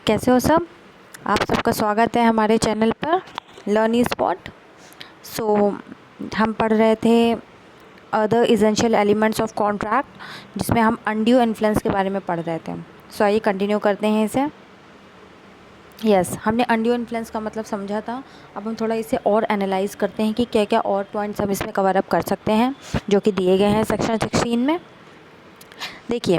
कैसे हो सब। आप सबका स्वागत है हमारे चैनल पर लर्न स्पॉट। सो हम पढ़ रहे थे other essential elements of contract, जिसमें हम अनड्यू इन्फ्लुएंस के बारे में पढ़ रहे थे। सो आइए कंटिन्यू करते हैं इसे। हमने अनड्यू इन्फ्लुएंस का मतलब समझा था। अब हम थोड़ा इसे और एनालाइज करते हैं कि क्या क्या और पॉइंट्स हम इसमें कवर अप कर सकते हैं जो कि दिए गए हैं सेक्शन 16 में। देखिए,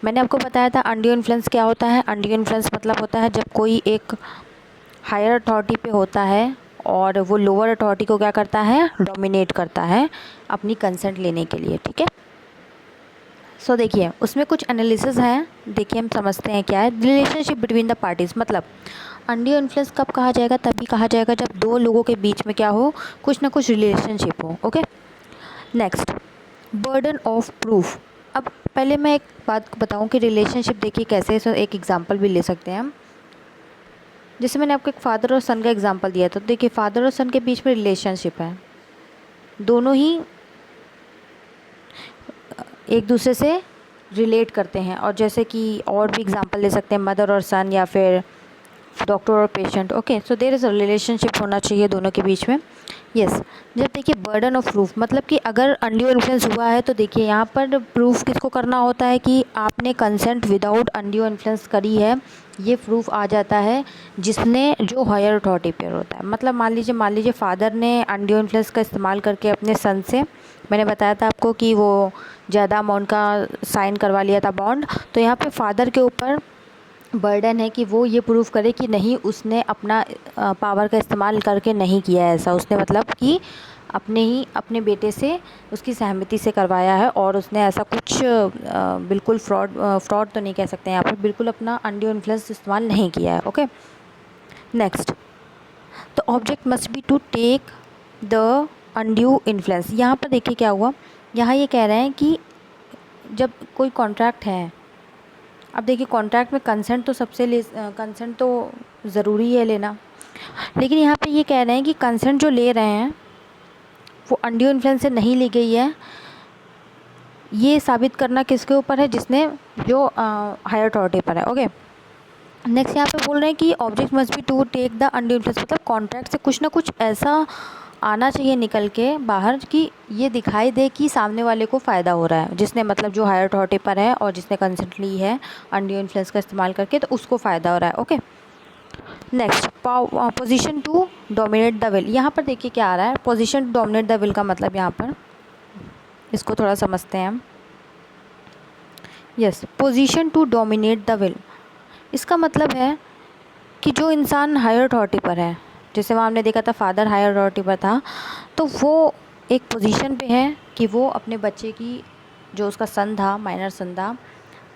मैंने आपको बताया था अनड्यू इन्फ्लुएंस क्या होता है। अनड्यू इन्फ्लुएंस मतलब होता है जब कोई एक हायर अथॉरिटी पे होता है और वो लोअर अथॉरिटी को क्या करता है, डोमिनेट करता है अपनी कंसेंट लेने के लिए। ठीक है, सो देखिए उसमें कुछ एनालिसिस है। देखिए हम समझते हैं क्या है रिलेशनशिप बिटवीन द पार्टीज़। मतलब अनड्यू इन्फ्लुएंस कब कहा जाएगा, तभी कहा जाएगा जब दो लोगों के बीच में क्या हो, कुछ ना कुछ रिलेशनशिप हो। Okay, next, burden of proof. अब पहले मैं एक बात बताऊं कि रिलेशनशिप देखिए कैसे है। एक एग्जांपल भी ले सकते हैं हम। जैसे मैंने आपको एक फादर और सन का एग्जांपल दिया था, तो देखिए फादर और सन के बीच में रिलेशनशिप है, दोनों ही एक दूसरे से रिलेट करते हैं। और जैसे कि और भी एग्जांपल ले सकते हैं, मदर और सन या फिर डॉक्टर और patient. Okay, so there is a relationship होना चाहिए दोनों के बीच में। यस, जब देखिए बर्डन ऑफ प्रूफ मतलब कि अगर अनड्यू इन्फ्लुएंस हुआ है तो देखिए यहाँ पर प्रूफ किसको करना होता है कि आपने कंसेंट विदाउट अनड्यू इन्फ्लुएंस करी है। ये प्रूफ आ जाता है जिसने जो हायर अथॉरिटी पर होता है। मतलब मान लीजिए फादर ने अनड्यू इन्फ्लुएंस का इस्तेमाल करके अपने सन से, मैंने बताया था आपको कि वो ज़्यादा अमाउंट का साइन करवा लिया था बॉन्ड, तो यहाँ पे फादर के ऊपर बर्डन है कि वो ये प्रूव करे कि नहीं उसने अपना पावर का इस्तेमाल करके नहीं किया है ऐसा। उसने मतलब कि अपने बेटे से उसकी सहमति से करवाया है और उसने ऐसा कुछ बिल्कुल फ्रॉड तो नहीं कह सकते हैं यहाँ पर, बिल्कुल अपना अनड्यू इन्फ्लुएंस इस्तेमाल नहीं किया है। Okay, next, the object must be to take the undue influence. यहाँ पर देखिए क्या हुआ, यहाँ ये कह रहे हैं कि जब कोई कॉन्ट्रैक्ट है, अब देखिए कॉन्ट्रैक्ट में कंसेंट तो ज़रूरी है लेना, लेकिन यहाँ पे ये कह रहे हैं कि कंसेंट जो ले रहे हैं वो अनड्यू इन्फ्लुएंस से नहीं ली गई है। ये साबित करना किसके ऊपर है, जिसने जो हायर अथॉरिटी पर है। ओके, नेक्स्ट यहाँ पे बोल रहे हैं कि object must be to take the undue influence, मतलब कॉन्ट्रैक्ट से कुछ ना कुछ ऐसा आना चाहिए निकल के बाहर कि ये दिखाई दे कि सामने वाले को फ़ायदा हो रहा है, जिसने मतलब जो हायर अथॉरिटी पर है और जिसने कंसेंट ली है अनड्यू इन्फ्लुएंस का इस्तेमाल करके, तो उसको फ़ायदा हो रहा है। Okay, next, position to dominate the will. यहाँ पर देखिए क्या आ रहा है, position to dominate the will का मतलब यहाँ पर इसको थोड़ा समझते हैं हम। Yes, position to dominate the will, इसका मतलब है कि जो इंसान हायर अथॉरिटी पर है, जैसे वहाँ हमने देखा था फादर हायर अथॉरिटी पर था, तो वो एक पोजीशन पे है कि वो अपने बच्चे की, जो उसका सन था, माइनर सन था,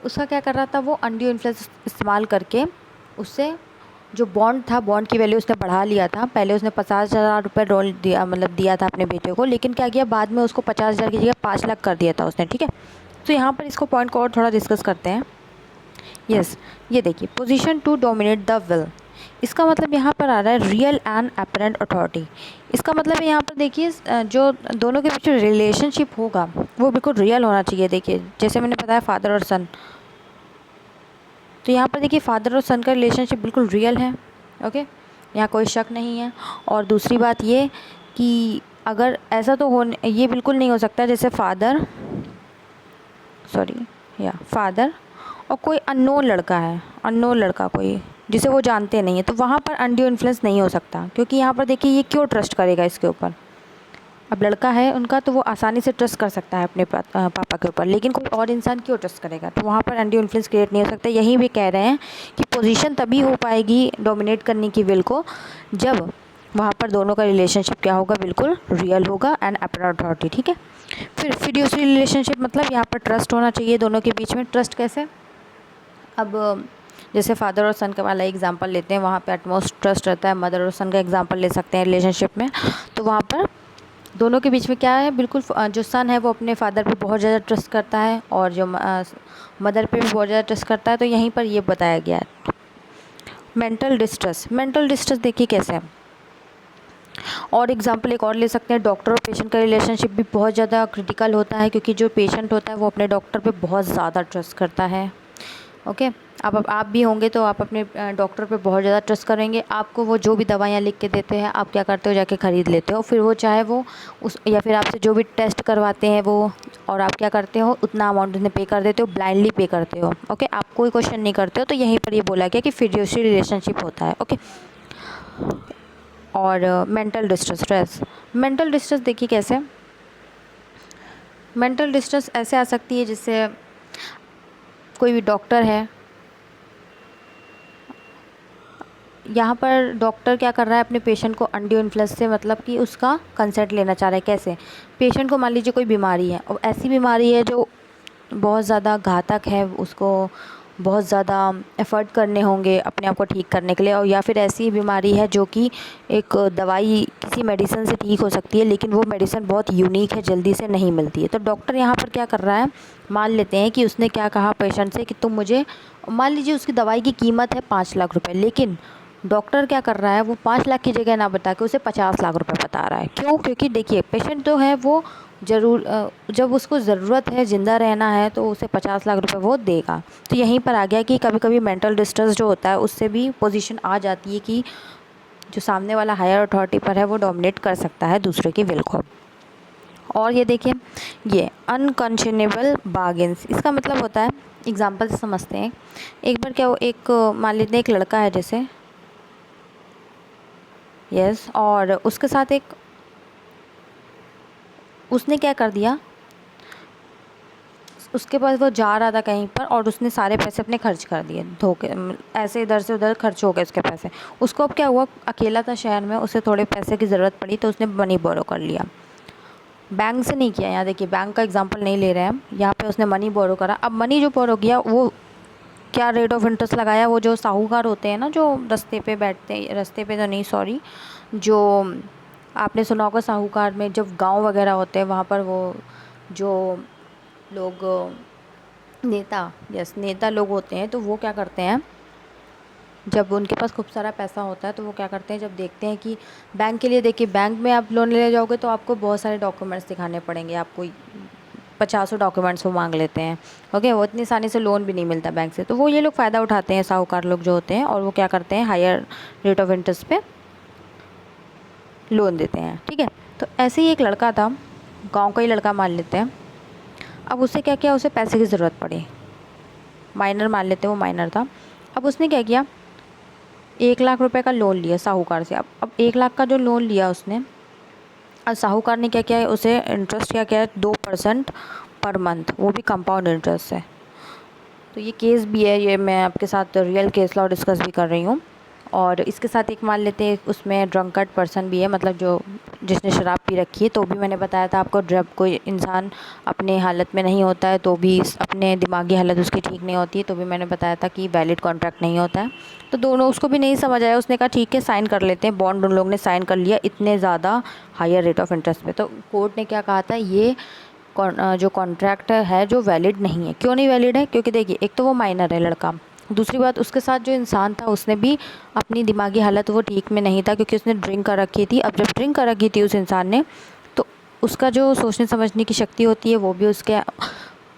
उसका क्या कर रहा था, वो अनड्यू इन्फ्लुएंस इस्तेमाल करके उससे जो बॉन्ड था, बॉन्ड की वैल्यू उसने बढ़ा लिया था। पहले उसने 50,000 रुपये रोल दिया, मतलब दिया था अपने बेटे को, लेकिन क्या किया बाद में उसको 50,000 की जगह 5 लाख कर दिया था उसने। ठीक है, तो यहाँ पर इसको पॉइंट को और थोड़ा डिस्कस करते हैं। यस, ये देखिए position to dominate the will, इसका मतलब यहाँ पर आ रहा है रियल एंड अपरेंट अथॉरिटी। इसका मतलब है यहाँ पर देखिए जो दोनों के बीच में रिलेशनशिप होगा वो बिल्कुल रियल होना चाहिए। देखिए जैसे मैंने बताया फादर और सन, तो यहाँ पर देखिए फादर और सन का रिलेशनशिप बिल्कुल रियल है। ओके, यहाँ कोई शक नहीं है। और दूसरी बात ये कि अगर ऐसा तो ये बिल्कुल नहीं हो सकता जैसे फादर और कोई अननोन लड़का है, अननोन लड़का कोई जिसे वो जानते नहीं है, तो वहाँ पर अनड्यू इन्फ्लुएंस नहीं हो सकता, क्योंकि यहाँ पर देखिए ये क्यों ट्रस्ट करेगा इसके ऊपर। अब लड़का है उनका तो वो आसानी से ट्रस्ट कर सकता है अपने पापा के ऊपर, लेकिन कोई और इंसान क्यों ट्रस्ट करेगा, तो वहाँ पर अनड्यू इन्फ्लुएंस क्रिएट नहीं हो सकता। यही भी कह रहे हैं कि पोजीशन तभी हो पाएगी डोमिनेट करने की विल को जब वहाँ पर दोनों का रिलेशनशिप क्या होगा, बिल्कुल रियल होगा एंड अपरेंट अथॉरिटी। ठीक है, फिर फिड्यूशियरी रिलेशनशिप मतलब यहाँ पर ट्रस्ट होना चाहिए दोनों के बीच में। ट्रस्ट कैसे, अब जैसे फादर और सन का वाला एग्जांपल लेते हैं, वहाँ पे एटमोस्ट ट्रस्ट रहता है। मदर और सन का एग्जांपल ले सकते हैं रिलेशनशिप में, तो वहाँ पर दोनों के बीच में क्या है, बिल्कुल जो सन है वो अपने फादर पे बहुत ज़्यादा ट्रस्ट करता है और जो मदर पे भी बहुत ज़्यादा ट्रस्ट करता है। तो यहीं पर ये बताया गया है। मेंटल डिस्ट्रेस देखिए कैसे है, और एग्जांपल एक और ले सकते हैं, डॉक्टर और पेशेंट का रिलेशनशिप भी बहुत ज़्यादा क्रिटिकल होता है, क्योंकि जो पेशेंट होता है वो अपने डॉक्टर पे बहुत ज़्यादा ट्रस्ट करता है। ओके। अब आप भी होंगे तो आप अपने डॉक्टर पे बहुत ज़्यादा ट्रस्ट करेंगे। आपको वो जो भी दवाइयाँ लिख के देते हैं आप क्या करते हो, जाके ख़रीद लेते हो। फिर वो चाहे वो उस या फिर आपसे जो भी टेस्ट करवाते हैं वो, और आप क्या करते हो, उतना अमाउंट उन्हें पे कर देते हो, ब्लाइंडली पे करते हो। ओके, आप कोई क्वेश्चन नहीं करते हो। तो यहीं पर ये बोला गया कि फिड्यूशियरी रिलेशनशिप होता है। ओके। और mental distress, stress, mental distress देखिए कैसे, मेंटल डिस्ट्रेस ऐसे आ सकती है जिससे कोई भी डॉक्टर है, यहाँ पर डॉक्टर क्या कर रहा है, अपने पेशेंट को अनड्यू इन्फ्लुएंस से, मतलब कि उसका कंसेंट लेना चाह रहा है। कैसे, पेशेंट को मान लीजिए कोई बीमारी है और ऐसी बीमारी है जो बहुत ज़्यादा घातक है, उसको बहुत ज़्यादा एफ़र्ट करने होंगे अपने आप को ठीक करने के लिए, और या फिर ऐसी बीमारी है जो कि एक दवाई किसी मेडिसिन से ठीक हो सकती है, लेकिन वो मेडिसिन बहुत यूनिक है, जल्दी से नहीं मिलती है। तो डॉक्टर यहाँ पर क्या कर रहा है, मान लेते हैं कि उसने क्या कहा पेशेंट से कि तुम मुझे, मान लीजिए उसकी दवाई की कीमत है 5 लाख रुपए, लेकिन डॉक्टर क्या कर रहा है, वो 5 लाख की जगह ना बता के उसे 50 लाख रुपए बता रहा है। क्यों? क्योंकि देखिए पेशेंट जो है वो ज़रूर जब उसको ज़रूरत है, ज़िंदा रहना है, तो उसे 50 लाख रुपए वो देगा। तो यहीं पर आ गया कि कभी कभी मेंटल डिस्ट्रेस जो होता है उससे भी पोजीशन आ जाती है कि जो सामने वाला हायर अथॉरिटी पर है वो डोमिनेट कर सकता है दूसरे की विल को। और ये देखिए, ये अनकंशनेबल बार्गेन्स, इसका मतलब होता है, एग्जाम्पल से समझते हैं। एक बार क्या, वो एक मान लीजिए एक लड़का है जैसे, यस, और उसके साथ एक, उसने क्या कर दिया, उसके पास वो जा रहा था कहीं पर और उसने सारे पैसे अपने खर्च कर दिए, धोखे, ऐसे इधर से उधर खर्च हो गए उसके पैसे। उसको अब क्या हुआ, अकेला था शहर में, उसे थोड़े पैसे की ज़रूरत पड़ी तो उसने मनी बोरो कर लिया। बैंक से नहीं किया, यहाँ देखिए बैंक का एग्जांपल नहीं ले रहे हैं हम, यहाँ पे उसने मनी बोरो करा। अब मनी जो बोरो किया वो क्या रेट ऑफ इंटरेस्ट लगाया, वो जो साहूकार होते हैं ना, जो रास्ते पे बैठते हैं, रास्ते पे तो नहीं सॉरी, जो आपने सुना होगा साहूकार में, जब गांव वगैरह होते हैं वहाँ पर वो जो लोग नेता, यस, नेता लोग होते हैं, तो वो क्या करते हैं, जब उनके पास खूब सारा पैसा होता है तो वो क्या करते हैं, जब देखते हैं कि बैंक के लिए, देखिए बैंक में आप लोन ले जाओगे तो आपको बहुत सारे डॉक्यूमेंट्स दिखाने पड़ेंगे, आपको 50 डॉक्यूमेंट्स वो मांग लेते हैं। ओके, वो इतनी आसानी से लोन भी नहीं मिलता बैंक से, तो वो ये लोग फ़ायदा उठाते हैं, साहूकार लोग जो होते हैं, और वो क्या करते हैं, हायर रेट ऑफ इंटरेस्ट पे लोन देते हैं। ठीक है, तो ऐसे ही एक लड़का था, गांव का ही लड़का मान लेते हैं। अब उसे क्या किया, उसे पैसे की ज़रूरत पड़ी, माइनर मान लेते हैं, वो माइनर था। अब उसने क्या किया, 1 लाख रुपए का लोन लिया साहूकार से। अब 1 लाख का जो लोन लिया उसने, और साहूकार ने क्या किया है, उसे इंटरेस्ट क्या किया है, 2% पर मंथ, वो भी कंपाउंड इंटरेस्ट है। तो ये केस भी है, ये मैं आपके साथ रियल केस लॉ डिस्कस भी कर रही हूँ। और इसके साथ एक मान लेते हैं उसमें ड्रंकर्ड पर्सन भी है, मतलब जो जिसने शराब पी रखी है, तो भी मैंने बताया था आपको, जब कोई इंसान अपने हालत में नहीं होता है तो भी अपने दिमागी हालत उसकी ठीक नहीं होती है, तो भी मैंने बताया था कि वैलिड कॉन्ट्रैक्ट नहीं होता है। तो दोनों, उसको भी नहीं समझ आया, उसने कहा ठीक है साइन कर लेते हैं, बॉन्ड उन लोग ने साइन कर लिया इतने ज़्यादा हायर रेट ऑफ इंटरेस्ट पे। तो कोर्ट ने क्या कहा था, ये जो कॉन्ट्रैक्ट है जो वैलिड नहीं है। क्यों नहीं वैलिड है? क्योंकि देखिए, एक तो वो माइनर है लड़का, दूसरी बात उसके साथ जो इंसान था उसने भी अपनी दिमागी हालत वो ठीक में नहीं था, क्योंकि उसने ड्रिंक कर रखी थी। अब जब ड्रिंक कर रखी थी उस इंसान ने, तो उसका जो सोचने समझने की शक्ति होती है वो भी उसके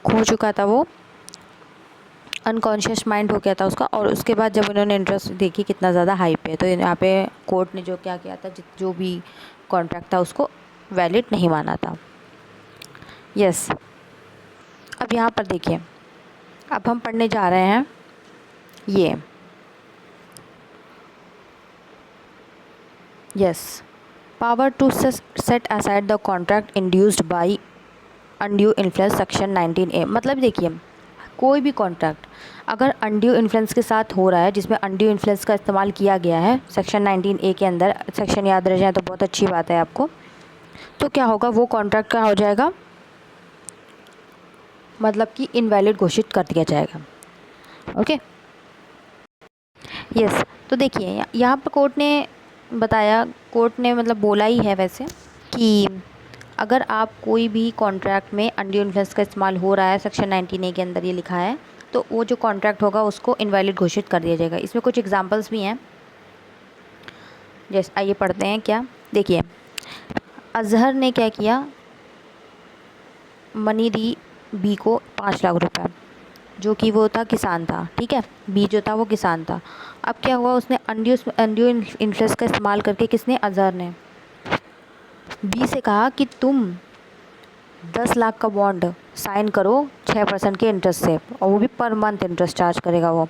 खो चुका था, वो अनकॉन्शियस माइंड हो गया था उसका। और उसके बाद जब उन्होंने इंटरेस्ट देखी कितना ज़्यादा हाई पे, तो यहाँ पे कोर्ट ने जो क्या किया था, जो भी कॉन्ट्रैक्ट था उसको वैलिड नहीं माना था। यस, अब यहाँ पर देखिए, अब हम पढ़ने जा रहे हैं ये, yes, power to set aside the contract induced by undue influence, section 19A। मतलब देखिए, कोई भी कॉन्ट्रैक्ट अगर अनड्यू इन्फ्लुएंस के साथ हो रहा है, जिसमें अनड्यू इन्फ्लुएंस का इस्तेमाल किया गया है सेक्शन 19A के अंदर, सेक्शन याद रह जाए तो बहुत अच्छी बात है आपको, तो क्या होगा, वो कॉन्ट्रैक्ट क्या हो जाएगा, मतलब कि इनवैलिड घोषित कर दिया जाएगा। Okay, yes. तो देखिए यहाँ पर कोर्ट ने बताया, कोर्ट ने मतलब बोला ही है वैसे, कि अगर आप कोई भी कॉन्ट्रैक्ट में अनड्यू इन्फ्लुएंस का इस्तेमाल हो रहा है, सेक्शन 19A के अंदर ये लिखा है, तो वो जो कॉन्ट्रैक्ट होगा उसको इनवैलिड घोषित कर दिया जाएगा। इसमें कुछ एग्जांपल्स भी हैं, जैसे आइए पढ़ते हैं। क्या, देखिए, अजहर ने क्या किया, मनी दी बी को 5 लाख रुपए, जो कि वो था किसान था, ठीक है, बी जो था वो किसान था। अब क्या हुआ, उसने अनड्यू इंटरेस्ट का इस्तेमाल करके, किसने, अज़हर ने बी से कहा कि तुम 10 लाख का बॉन्ड साइन करो 6% के इंटरेस्ट से, और वो भी पर मंथ इंटरेस्ट चार्ज करेगा वो।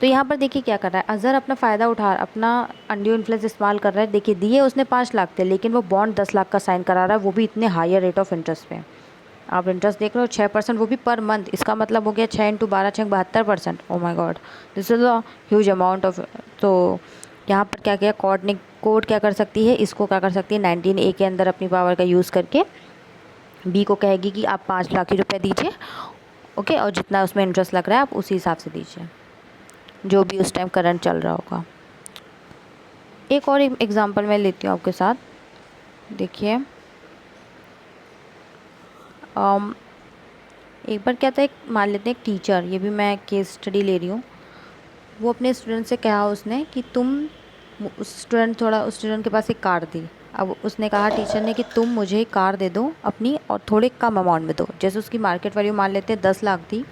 तो यहाँ पर देखिए क्या कर रहा है, अज़हर अपना फ़ायदा उठा, अपना अनड्यू इन्फ्लुएंस इस्तेमाल कर रहा है। देखिए दिए उसने 5 लाख थे, लेकिन वो बॉन्ड 10 लाख का साइन करा रहा है, वो भी इतने हायर रेट ऑफ इंटरेस्ट पे। आप इंटरेस्ट देख रहे हो 6%, वो भी पर मंथ। इसका मतलब हो गया 6 × 12 6 72%। Oh my God, this is a huge amount of. तो यहाँ पर क्या किया कोर्ट क्या कर सकती है, इसको क्या कर सकती है, 19A के अंदर अपनी पावर का यूज़ करके बी को कहेगी कि आप 5 लाख ही रुपये दीजिए, ओके, और जितना उसमें इंटरेस्ट लग रहा है आप उसी हिसाब से दीजिए, जो भी उस टाइम करंट चल रहा होगा। एक और एग्जांपल मैं लेती हूँ आपके साथ, देखिए। एक बार क्या था, एक मान लेते हैं एक टीचर, ये भी मैं केस स्टडी ले रही हूँ, वो अपने स्टूडेंट से कहा उसने कि तुम, उस स्टूडेंट के पास एक कार थी। अब उसने कहा टीचर ने कि तुम मुझे कार दे दो अपनी, और थोड़े कम अमाउंट में दो। जैसे उसकी मार्केट वैल्यू मान लेते हैं 10 लाख थी,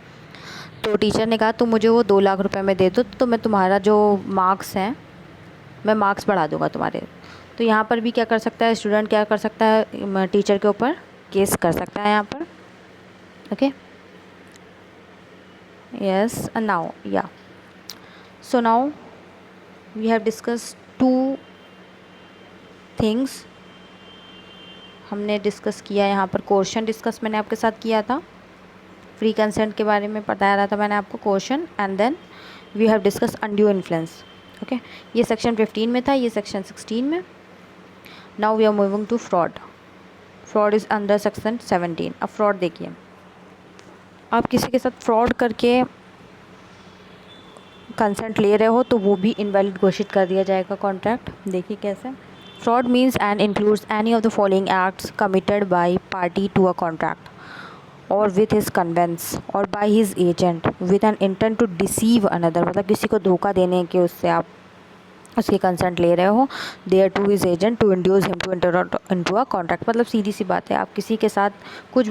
तो टीचर ने कहा तुम मुझे वो 2 लाख रुपए में दे दो, तो मैं तुम्हारा जो मार्क्स हैं, मैं मार्क्स बढ़ा दूंगा तुम्हारे। तो यहाँ पर भी क्या कर सकता है स्टूडेंट, क्या कर सकता है, टीचर के ऊपर केस कर सकता है यहाँ पर, ओके। यस, नाउ या so now we have discuss 2 things. हमने डिस्कस किया यहाँ पर, क्वेश्चन डिस्कस मैंने आपके साथ किया था, फ्री कंसेंट के बारे में बताया रहा था मैंने आपको question, and then we have discuss undue influence, okay. ये सेक्शन 15 में था, ये सेक्शन 16 में। Now we are moving to fraud. Fraud is under section 17। अब फ्रॉड देखिए, आप किसी के साथ फ्रॉड करके कंसेंट ले रहे हो तो वो भी इनवैलिड घोषित कर दिया जाएगा कॉन्ट्रैक्ट। देखिए कैसे, fraud means and includes any of the following acts committed by party to a contract or with his connivance or by his agent with an intent to deceive another. मतलब किसी को धोखा देने के उससे आप उसकी कंसेंट ले रहे हो, there to his agent to induce him to enter into a contract. मतलब सीधी सी बात है, आप किसी के साथ कुछ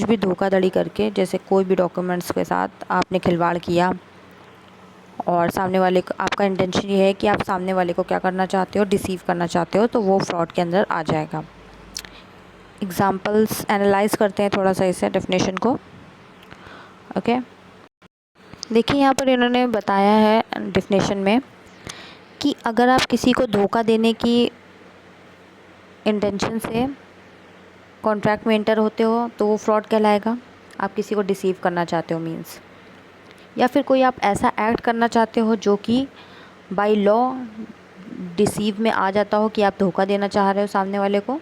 भी धोखाधड़ी करके, जैसे कोई भी डॉक्यूमेंट्स के साथ आपने खिलवाड़ किया, और सामने वाले को, आपका इंटेंशन ये है कि आप सामने वाले को क्या करना चाहते हो, डिसीव करना चाहते हो, तो वो फ्रॉड के अंदर आ जाएगा। एग्जाम्पल्स एनालाइज करते हैं थोड़ा सा इसे, डेफिनेशन को, ओके। देखिए यहाँ पर इन्होंने बताया है डेफिनेशन में कि अगर आप किसी को धोखा देने की इंटेंशन से कॉन्ट्रैक्ट में एंटर होते हो तो वो फ्रॉड कहलाएगा। आप किसी को डिसीव करना चाहते हो मीन्स, या फिर कोई आप ऐसा एक्ट करना चाहते हो जो कि बाय लॉ डिसीव में आ जाता हो कि आप धोखा देना चाह रहे हो सामने वाले को,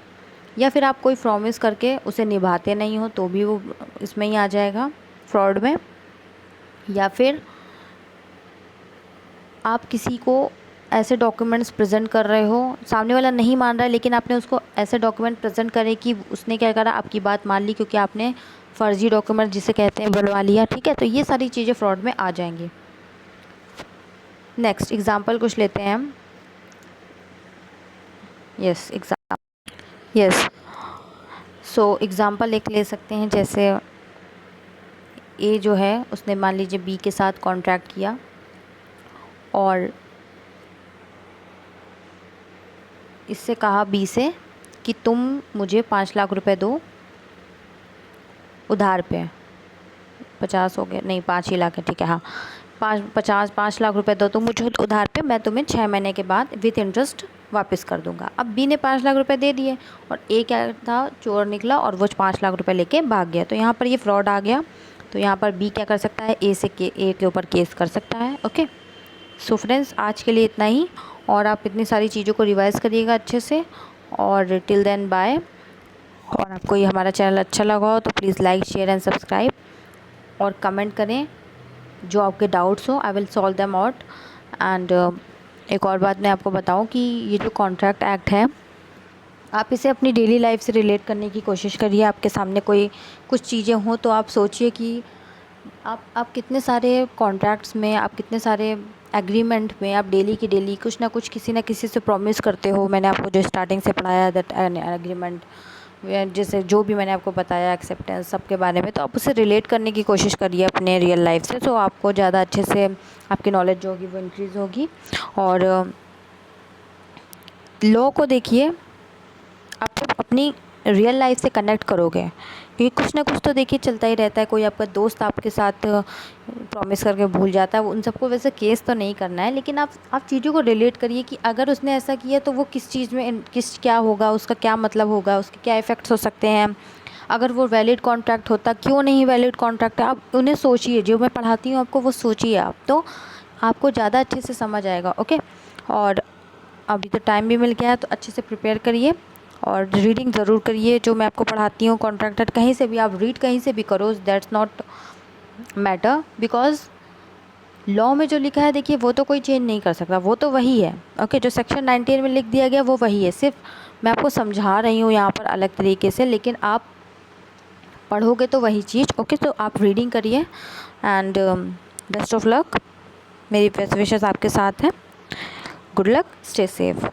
या फिर आप कोई प्रॉमिस करके उसे निभाते नहीं हो तो भी वो इसमें ही आ जाएगा फ्रॉड में। या फिर आप किसी को ऐसे डॉक्यूमेंट्स प्रेजेंट कर रहे हो, सामने वाला नहीं मान रहा है, लेकिन आपने उसको ऐसे डॉक्यूमेंट प्रेजेंट करे कि उसने क्या करा, आपकी बात मान ली, क्योंकि आपने फर्जी डॉक्यूमेंट जिसे कहते हैं बनवा लिया, ठीक है। तो ये सारी चीज़ें फ्रॉड में आ जाएंगी। नेक्स्ट एग्जांपल कुछ लेते हैं हम। यस, सो एग्जांपल एक ले सकते हैं, जैसे ए जो है उसने मान लीजिए बी के साथ कॉन्ट्रैक्ट किया, और इससे कहा बी से कि तुम मुझे 5 लाख रुपए दो उधार पे। 50 हो गए, नहीं 5 ही लाख है, ठीक है, हाँ, 5 लाख रुपए दो तुम मुझे उधार पे, मैं तुम्हें 6 महीने के बाद विथ इंटरेस्ट वापस कर दूंगा। अब बी ने 5 लाख रुपए दे दिए, और ए क्या था, चोर निकला, और वो 5 लाख रुपए लेके भाग गया। तो यहाँ पर ये फ्रॉड आ गया। तो यहाँ पर बी क्या कर सकता है, ए के ऊपर केस कर सकता है, ओके। सो फ्रेंड्स, आज के लिए इतना ही, और आप इतनी सारी चीज़ों को रिवाइज़ करिएगा अच्छे से, और टिल देन बाय। और आपको ये हमारा चैनल अच्छा लगा हो तो please like, share and subscribe, और कमेंट करें जो आपके डाउट्स हो, I will solve them out. And एक और बात मैं आपको बताऊं कि ये जो कॉन्ट्रैक्ट एक्ट है, आप इसे अपनी डेली लाइफ से रिलेट करने की कोशिश करिए। आपके सामने कोई कुछ चीज़ें हों तो आप सोचिए कि आप कितने सारे कॉन्ट्रैक्ट्स में, आप कितने सारे एग्रीमेंट में आप डेली की डेली कुछ ना कुछ किसी ना किसी से प्रॉमिस करते हो। मैंने आपको जो स्टार्टिंग से पढ़ाया दैट एन एग्रीमेंट जैसे जो भी मैंने आपको बताया एक्सेप्टेंस सबके बारे में, तो आप उसे रिलेट करने की कोशिश करिए अपने रियल लाइफ से, तो आपको ज़्यादा अच्छे से आपकी नॉलेज जो होगी वो इंक्रीज़ होगी। और लॉ को देखिए आप जब अपनी रियल लाइफ से कनेक्ट करोगे, क्योंकि कुछ ना कुछ तो देखिए चलता ही रहता है। कोई आपका दोस्त आपके साथ प्रॉमिस करके भूल जाता है, उन सबको वैसे केस तो नहीं करना है, लेकिन आप चीज़ों को रिलेट करिए कि अगर उसने ऐसा किया तो वो किस चीज़ में क्या होगा, उसका क्या मतलब होगा, उसके क्या इफ़ेक्ट्स हो सकते हैं। अगर वो वैलिड कॉन्ट्रैक्ट होता, क्यों नहीं वैलिड कॉन्ट्रैक्ट है, आप उन्हें सोचिए। जो मैं पढ़ाती हूँ आपको वो सोचिए आप, तो आपको ज़्यादा अच्छे से समझ आएगा। ओके, और अभी तो टाइम भी मिल गया है, तो अच्छे से प्रिपेयर करिए और रीडिंग ज़रूर करिए। जो मैं आपको पढ़ाती हूँ कॉन्ट्रैक्टर, कहीं से भी आप रीड कहीं से भी करो, that's not matter, because law में जो लिखा है देखिए वो तो कोई चेंज नहीं कर सकता, वो तो वही है। ओके, जो सेक्शन 19 में लिख दिया गया वो वही है, सिर्फ मैं आपको समझा रही हूँ यहाँ पर अलग तरीके से, लेकिन आप पढ़ोगे तो वही चीज़। ओके, तो आप रीडिंग करिए एंड बेस्ट ऑफ लक। मेरी बेस्ट विशेस आपके साथ हैं। Good luck, stay safe.